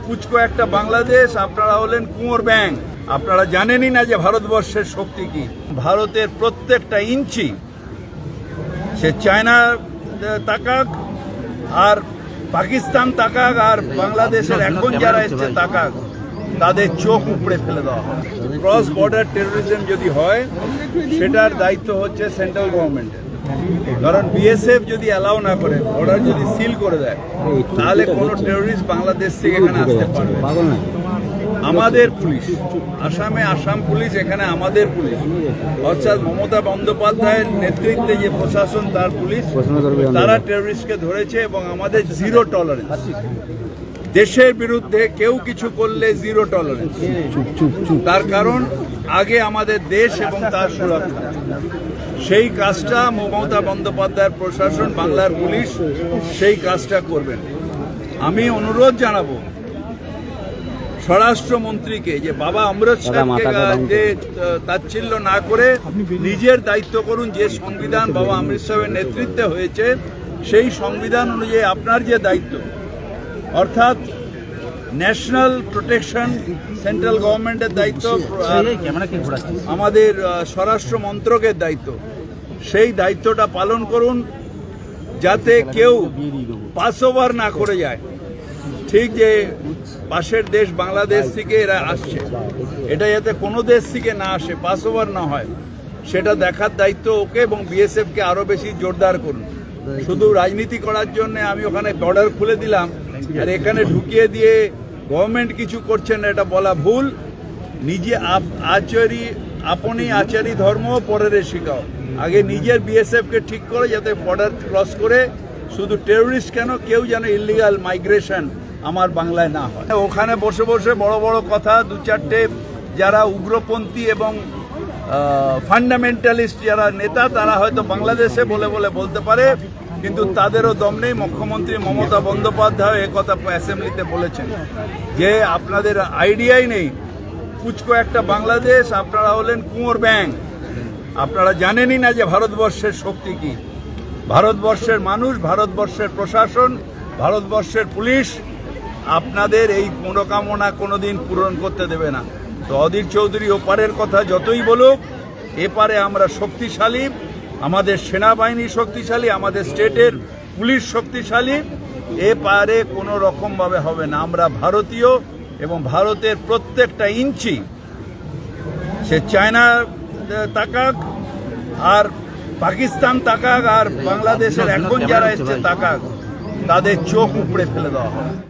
পুচকো একটা বাংলাদেশ, আপনারা হলেন কুঁয়োর ব্যাঙ। আপনারা জানেনই না যে ভারতবর্ষের শক্তি কি। ভারতের প্রত্যেকটা ইঞ্চি, সে চায়না তাকাক আর পাকিস্তান তাকাক আর বাংলাদেশের এখন যারা এসছে তাকাক, তাদের চোখ উপড়ে ফেলে দেওয়া হয়। ক্রস বর্ডার টেরোরিজম যদি হয়, সেটার দায়িত্ব হচ্ছে সেন্ট্রাল গভর্নমেন্টের। কারণ বিএসএফ যদি অ্যালাউ না করে, বর্ডার যদি সিল করে দেয়, তাহলে কোনো টেরোরিস্ট বাংলাদেশ থেকে এখানে আসতে পারবে। আমাদের পুলিশ, আসামে আসাম পুলিশ, এখানে আমাদের পুলিশ, অর্থাৎ মমতা বন্দ্যোপাধ্যায়ের নেতৃত্বে যে প্রশাসন, তার পুলিশ, তারা টেরোরিস্টকে ধরেছে এবং আমাদের জিরো টলারেন্স। দেশের বিরুদ্ধে কেউ কিছু করলে জিরো টলারেন্স। তার কারণ আগে আমাদের দেশ এবং তার সুরক্ষা। সেই কাজটা মমতা বন্দ্যোপাধ্যায়ের প্রশাসন, বাংলার পুলিশ সেই কাজটা করবেন। আমি অনুরোধ জানাবো স্বরাষ্ট্রমন্ত্রীকে যে বাবা অমৃত সাহেবকে যে তাচ্ছিল্য না করে নিজের দায়িত্ব করুন। যে সংবিধান বাবা অমৃত সাহেবের নেতৃত্বে হয়েছে, সেই সংবিধান অনুযায়ী আপনার যে দায়িত্ব, অর্থাৎ ন্যাশনাল প্রোটেকশন সেন্ট্রাল গভর্নমেন্টের দায়িত্ব, আমাদের স্বরাষ্ট্র মন্ত্রকের দায়িত্ব, সেই দায়িত্বটা পালন করুন যাতে কেউ পাস ওভার না করে যায়। ঠিক যে পাশের দেশ বাংলাদেশ থেকে এরা আসছে, এটা যাতে কোনো দেশ থেকে না আসে, পাস ওভার না হয়, সেটা দেখার দায়িত্ব ওকে এবং বিএসএফকে আরও বেশি জোরদার করুন। শুধু রাজনীতি করার জন্য আমি ওখানে বর্ডার খুলে দিলাম আর এখানে ঢুকিয়ে দিয়ে গভর্নমেন্ট কিছু করছেন, এটা বলা ভুল। নিজে আপনি আচারী ধর্ম পরের শিখাও। আগে নিজের বিএসএফকে ঠিক করে যাতে বর্ডার ক্রস করে শুধু টেরোরিস্ট কেন, কেউ যেন ইলিগাল মাইগ্রেশন আমার বাংলায় না হয়। ওখানে বসে বসে বড় বড় কথা, দু চারটে যারা উগ্রপন্থী এবং ফান্ডামেন্টালিস্ট যারা নেতা, তারা হয়তো বাংলাদেশে বলতে পারে, কিন্তু তাদেরও দম নেই। মুখ্যমন্ত্রী মমতা বন্দ্যোপাধ্যায় একথা অ্যাসেম্বলিতে বলেছেন যে আপনাদের আইডিয়াই নেই, পুচকো একটা বাংলাদেশ, আপনারা হলেন কুঁয়োর ব্যাঙ। আপনারা জানেনই না যে ভারতবর্ষের শক্তি কি। ভারতবর্ষের মানুষ, ভারতবর্ষের প্রশাসন, ভারতবর্ষের পুলিশ আপনাদের এই মনোকামনা কোনোদিন পূরণ করতে দেবে না। তো অধীর চৌধুরী ওপারের কথা যতই বলুক, এপারে আমরা শক্তিশালী, আমাদের সেনাবাহিনী শক্তিশালী, আমাদের স্টেটের পুলিশ শক্তিশালী, এপারে কোনো রকমভাবে হবে না। আমরা ভারতীয় এবং ভারতের প্রত্যেকটা ইঞ্চি, সে চায়না তাকাক আর পাকিস্তান তাকাক আর বাংলাদেশের এখন যারা এসছে তাকাক, তাদের চোখ উপড়ে ফেলে দেওয়া হবে।